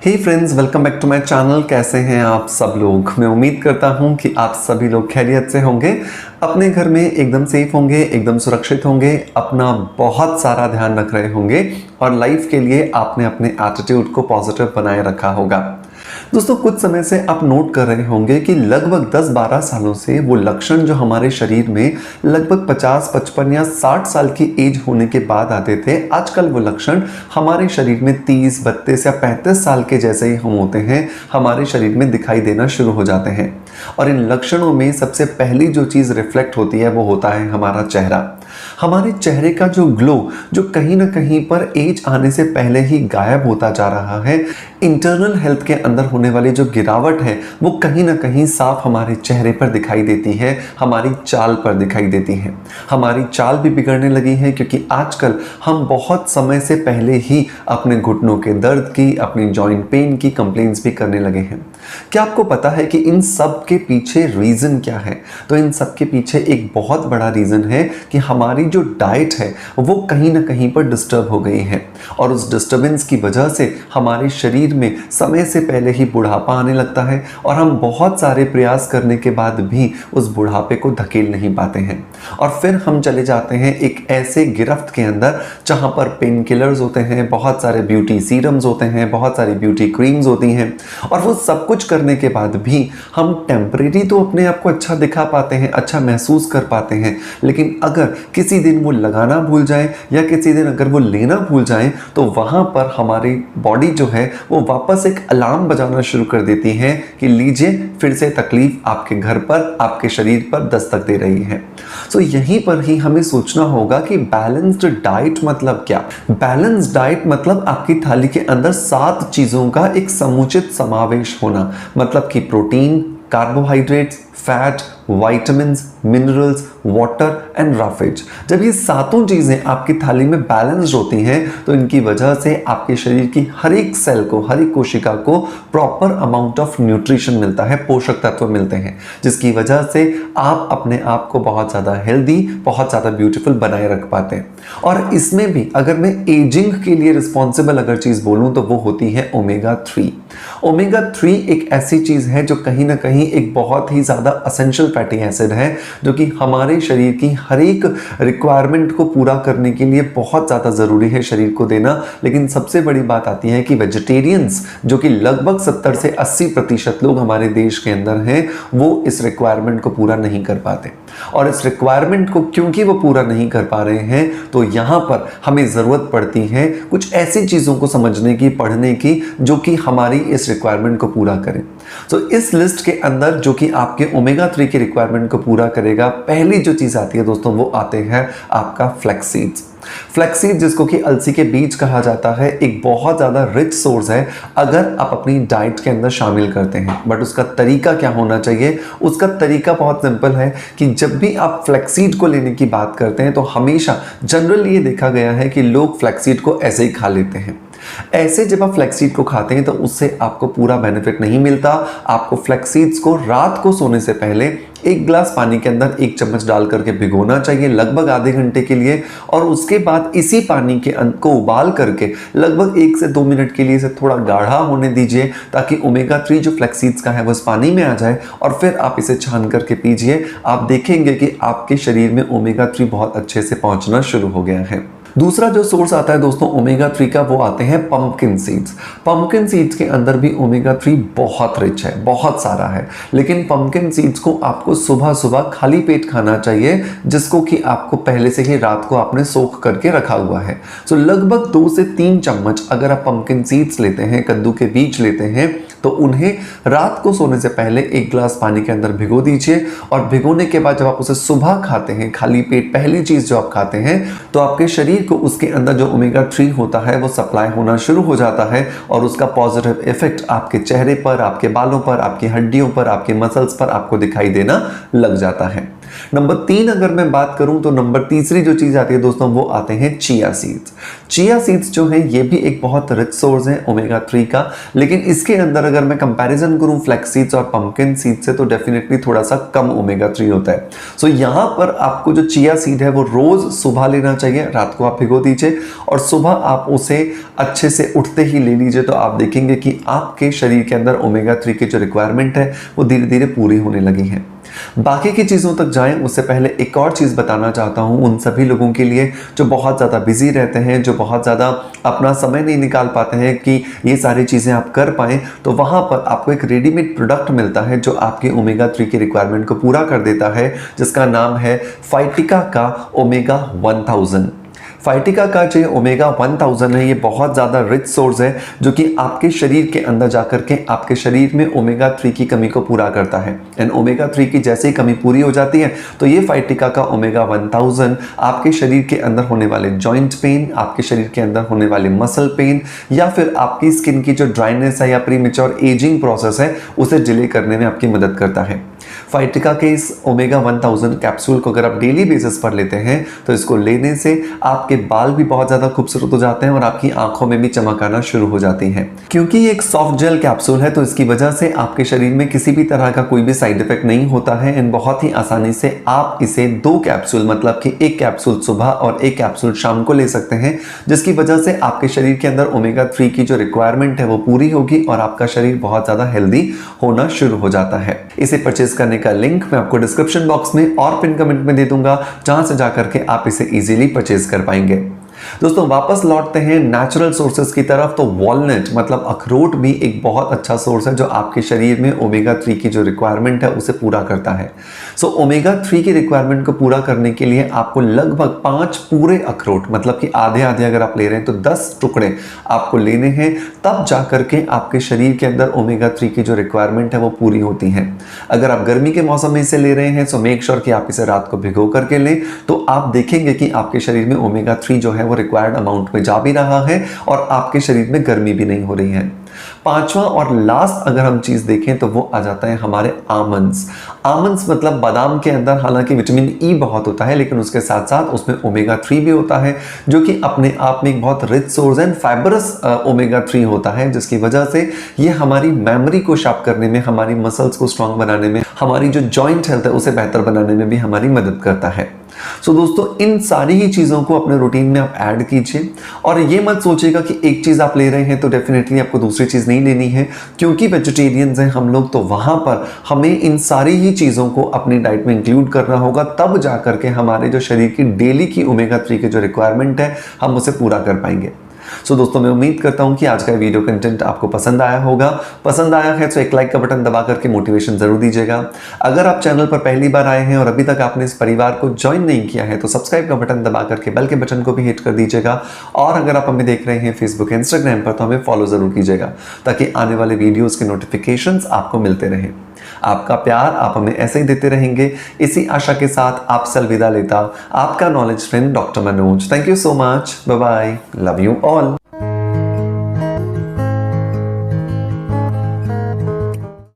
Hey friends, welcome back to my channel. कैसे हैं आप सब लोग? मैं उम्मीद करता हूं कि आप सभी लोग खैरियत से होंगे, अपने घर में एकदम सेफ होंगे, एकदम सुरक्षित होंगे, अपना बहुत सारा ध्यान रख रहे होंगे और लाइफ के लिए आपने अपने एटीट्यूड को पॉजिटिव बनाए रखा होगा। दोस्तों, कुछ समय से आप नोट कर रहे होंगे कि लगभग 10-12 सालों से वो लक्षण जो हमारे शरीर में लगभग 50, 55 या 60 साल की एज होने के बाद आते थे, आजकल वो लक्षण हमारे शरीर में 30, 32 या 35 साल के जैसे ही हम होते हैं, हमारे शरीर में दिखाई देना शुरू हो जाते हैं। और इन लक्षणों में सबसे पहली जो चीज़ रिफ्लेक्ट होती है वो होता है हमारा चेहरा। हमारे चेहरे का जो ग्लो, जो कहीं ना कहीं पर एज आने से पहले ही गायब होता जा रहा है, इंटरनल हेल्थ के अंदर होने वाली जो गिरावट है वो कहीं ना कहीं साफ हमारे चेहरे पर दिखाई देती है, हमारी चाल पर दिखाई देती है। हमारी चाल भी बिगड़ने लगी है क्योंकि आजकल हम बहुत समय से पहले ही अपने घुटनों के दर्द की, अपनी जॉइंट पेन की कंप्लेंट्स भी करने लगे हैं। क्या आपको पता है कि इन सब के पीछे रीज़न क्या है? तो इन सब के पीछे एक बहुत बड़ा रीज़न है कि हमारी जो डाइट है वो कहीं ना कहीं पर डिस्टर्ब हो गई है और उस डिस्टर्बेंस की वजह से हमारे शरीर में समय से पहले ही बुढ़ापा आने लगता है और हम बहुत सारे प्रयास करने के बाद भी उस बुढ़ापे को धकेल नहीं पाते हैं। और फिर हम चले जाते हैं एक ऐसे गिरफ्त के अंदर जहां पर पेन किलर्स होते हैं, बहुत सारे ब्यूटी सीरम्स होते हैं, बहुत सारी ब्यूटी क्रीम्स होती हैं और वो सब कुछ करने के बाद भी हम टेम्परेरी तो अपने आप को अच्छा दिखा पाते हैं, अच्छा महसूस कर पाते हैं, लेकिन अगर किसी दिन वो लगाना भूल जाए या किसी दिन अगर वो लेना भूल जाए तो वहां पर हमारी बॉडी जो है वो वापस एक अलार्म बजाना शुरू कर देती है कि लीजिए फिर से तकलीफ आपके घर पर, आपके शरीर पर दस्तक दे रही है। सो यहीं पर ही हमें सोचना होगा कि बैलेंस्ड डाइट मतलब क्या? बैलेंस्ड डाइट मतलब आपकी थाली के अंदर 7 चीजों का एक समुचित समावेश होना, मतलब कि protein, carbohydrates, fat, vitamins, minerals, water and roughage. जब ये सातों चीजें आपकी थाली में बैलेंस्ड होती हैं तो इनकी वजह से आपके शरीर की हर एक सेल को, हर एक कोशिका को प्रॉपर अमाउंट ऑफ न्यूट्रिशन मिलता है, पोषक तत्व मिलते हैं, जिसकी वजह से आप अपने आप को बहुत ज्यादा हेल्दी, बहुत ज्यादा ब्यूटीफुल बनाए रख पाते हैं। और इसमें भी अगर मैं एजिंग के लिए रिस्पॉन्सिबल अगर चीज बोलूं तो वो होती है ओमेगा 3। ओमेगा 3 एक ऐसी चीज है जो कहीं ना कहीं एक बहुत ही ज्यादा असेंशियल फैटी एसिड है जो कि हमारे शरीर की हर एक रिक्वायरमेंट को पूरा करने के लिए बहुत ज़्यादा ज़रूरी है शरीर को देना। लेकिन सबसे बड़ी बात आती है कि वेजिटेरियंस, जो कि लगभग 70 से 80% लोग हमारे देश के अंदर हैं, वो इस रिक्वायरमेंट को पूरा नहीं कर पाते। और इस रिक्वायरमेंट को क्योंकि वो पूरा नहीं कर पा रहे हैं तो यहाँ पर हमें ज़रूरत पड़ती है कुछ ऐसी चीज़ों को समझने की, पढ़ने की, जो कि हमारी इस रिक्वायरमेंट को पूरा करें। तो इस लिस्ट के अंदर जो कि आपके ओमेगा 3 की रिक्वायरमेंट को पूरा करेगा, पहली जो चीज़ आती है दोस्तों वो आते हैं आपका फ्लैक्स सीड्स। फ्लैक्स सीड, जिसको कि अलसी के बीज कहा जाता है, एक बहुत ज़्यादा रिच सोर्स है अगर आप अपनी डाइट के अंदर शामिल करते हैं। बट उसका तरीका क्या होना चाहिए? उसका तरीका बहुत सिंपल है कि जब भी आप फ्लैक्स सीड को लेने की बात करते हैं तो हमेशा जनरली ये देखा गया है कि लोग फ्लैक्स सीड को ऐसे ही खा लेते हैं। ऐसे जब आप फ्लैक्स सीड को खाते हैं तो उससे आपको पूरा बेनिफिट नहीं मिलता। आपको फ्लैक्स सीड्स को रात को सोने से पहले 1 गिलास पानी के अंदर 1 चम्मच डाल करके भिगोना चाहिए लगभग आधे घंटे के लिए, और उसके बाद इसी पानी के को उबाल करके लगभग 1 से 2 मिनट के लिए इसे थोड़ा गाढ़ा होने दीजिए ताकि ओमेगा 3 जो फ्लैक्स सीड्स का है वो इस पानी में आ जाए और फिर आप इसे छान करके पीजिए। आप देखेंगे कि आपके शरीर में ओमेगा 3 बहुत अच्छे से पहुंचना शुरू हो गया है। दूसरा जो सोर्स आता है दोस्तों ओमेगा 3 का, वो आते हैं पंपकिन सीड्स। पंपकिन सीड्स के अंदर भी ओमेगा 3 बहुत रिच है, बहुत सारा है। लेकिन पंपकिन सीड्स को आपको सुबह सुबह खाली पेट खाना चाहिए, जिसको कि आपको पहले से ही रात को आपने सोख करके रखा हुआ है। सो लगभग 2 से 3 चम्मच अगर आप पंपकिन सीड्स लेते हैं, कद्दू के बीज लेते हैं, तो उन्हें रात को सोने से पहले 1 गिलास पानी के अंदर भिगो दीजिए और भिगोने के बाद जब आप उसे सुबह खाते हैं, खाली पेट पहली चीज जो आप खाते हैं, तो आपके शरीर को उसके अंदर जो ओमेगा 3 होता है वो सप्लाई होना शुरू हो जाता है और उसका पॉजिटिव इफेक्ट आपके चेहरे पर, आपके बालों पर, आपकी हड्डियों पर, आपके मसल्स पर आपको दिखाई देना लग जाता है। नंबर 3 अगर मैं बात करूं तो नंबर तीसरी जो चीज आती है दोस्तों वो आते हैं चिया सीड्स। चिया सीड्स जो है ये भी एक बहुत रिच सोर्स है ओमेगा 3 का, लेकिन इसके अंदर अगर मैं कंपैरिजन करूं फ्लैक्स सीड्स और पंपकिन सीड्स से तो डेफिनेटली थोड़ा सा कम ओमेगा 3 होता है। सो यहां पर आपको जो चिया सीड है वो रोज सुबह लेना चाहिए, रात को आप भिगो दीजिए और सुबह आप उसे अच्छे से उठते ही ले लीजिए, तो आप देखेंगे कि आपके शरीर के अंदर ओमेगा 3 की जो रिक्वायरमेंट है वो धीरे धीरे पूरी होने लगी है। बाकी की चीज़ों तक जाएं उससे पहले एक और चीज़ बताना चाहता हूं उन सभी लोगों के लिए जो बहुत ज़्यादा बिजी रहते हैं, जो बहुत ज़्यादा अपना समय नहीं निकाल पाते हैं कि ये सारी चीज़ें आप कर पाएं, तो वहां पर आपको एक रेडीमेड प्रोडक्ट मिलता है जो आपकी ओमेगा 3 की रिक्वायरमेंट को पूरा कर देता है, जिसका नाम है फाइटिका का ओमेगा 1000। फाइटिका का जो ओमेगा 1000 है ये बहुत ज़्यादा रिच सोर्स है जो कि आपके शरीर के अंदर जाकर के आपके शरीर में ओमेगा 3 की कमी को पूरा करता है। एंड ओमेगा 3 की जैसे ही कमी पूरी हो जाती है तो ये फाइटिका का ओमेगा 1000 आपके शरीर के अंदर होने वाले जॉइंट पेन, आपके शरीर के अंदर होने वाले मसल पेन या फिर आपकी स्किन की जो ड्राइनेस है या प्रीमेच्योर एजिंग प्रोसेस है उसे डिले करने में आपकी मदद करता है। फाइटिका के इस ओमेगा 1000 कैप्सूल को अगर आप डेली बेसिस पर लेते हैं तो इसको लेने से आपके बाल भी बहुत ज़्यादा खूबसूरत हो जाते हैं और आपकी आंखों में भी चमक आना शुरू हो जाती है। क्योंकि ये एक सॉफ्ट जेल कैप्सूल है तो इसकी वजह से आपके शरीर में किसी भी तरह का कोई भी साइड इफेक्ट नहीं होता है एंड बहुत ही आसानी से आप इसे 2 कैप्सूल मतलब कि एक कैप्सूल सुबह और एक कैप्सूल शाम को ले सकते हैं, जिसकी वजह से आपके शरीर के अंदर ओमेगा 3 की जो रिक्वायरमेंट है वो पूरी होगी और आपका शरीर बहुत ज़्यादा हेल्दी होना शुरू हो जाता है। इसे परचेज करने का लिंक मैं आपको डिस्क्रिप्शन बॉक्स में और पिन कमेंट में दे दूंगा, जहां से जाकर के आप इसे इजीली परचेज कर पाएंगे। दोस्तों वापस लौटते हैं नेचुरल सोर्सेज की तरफ। तो वॉलनट मतलब अखरोट भी एक बहुत अच्छा सोर्स है जो आपके शरीर में ओमेगा 3 की जो रिक्वायरमेंट है उसे पूरा करता है। सो ओमेगा 3 की रिक्वायरमेंट को पूरा करने के लिए आपको लगभग 5 पूरे अखरोट मतलब कि आधे आधे अगर आप ले रहे हैं तो 10 टुकड़े आपको लेने हैं, तब जाकर के आपके शरीर के अंदर ओमेगा 3 की जो रिक्वायरमेंट है वो पूरी होती है। अगर आप गर्मी के मौसम में इसे ले रहे हैं सो मेक श्योर कि आप इसे रात को भिगो करके लें, तो आप देखेंगे कि आपके शरीर में ओमेगा 3 जो है वो रिक्वायर्ड अमाउंट में जा भी रहा है और आपके शरीर में गर्मी भी नहीं हो रही है। 5वां और लास्ट अगर हम चीज देखें तो वो आ जाता है हमारे आमंड्स। आमंड्स मतलब बादाम के अंदर हालांकि विटामिन ई बहुत होता है लेकिन उसके साथ साथ उसमें ओमेगा 3 भी होता है जो कि अपने आप में एक बहुत rich source and fibrous omega 3 होता है, जिसकी वजह से ये हमारी मेमोरी को शार्प करने में, हमारी मसल्स को स्ट्रांग बनाने में, हमारी जो जॉइंट हेल्थ है उसे बेहतर बनाने में भी हमारी मदद करता है। सो दोस्तों इन सारी ही चीज़ों को अपने रूटीन में आप ऐड कीजिए और ये मत सोचिएगा कि एक चीज़ आप ले रहे हैं तो डेफिनेटली आपको दूसरी चीज़ नहीं लेनी है। क्योंकि वेजिटेरियंस हैं हम लोग तो वहाँ पर हमें इन सारी ही चीज़ों को अपनी डाइट में इंक्लूड करना होगा, तब जा करके हमारे जो शरीर की डेली की ओमेगा 3 की जो रिक्वायरमेंट है हम उसे पूरा कर पाएंगे। सो दोस्तों मैं उम्मीद करता हूं कि आज का वीडियो कंटेंट आपको पसंद आया होगा। पसंद आया है तो एक लाइक का बटन दबा करके मोटिवेशन जरूर दीजिएगा। अगर आप चैनल पर पहली बार आए हैं और अभी तक आपने इस परिवार को ज्वाइन नहीं किया है तो सब्सक्राइब का बटन दबा करके बेल के बटन को भी हिट कर दीजिएगा। और अगर आप हमें देख रहे हैं फेसबुक इंस्टाग्राम पर तो हमें फॉलो जरूर कीजिएगा ताकि आने वाले वीडियोज के नोटिफिकेशंस आपको मिलते रहें। आपका प्यार आप हमें ऐसे ही देते रहेंगे, इसी आशा के साथ आपसे अलविदा लेता आपका knowledge friend doctor Manoj. Thank you so much, bye bye, love you all.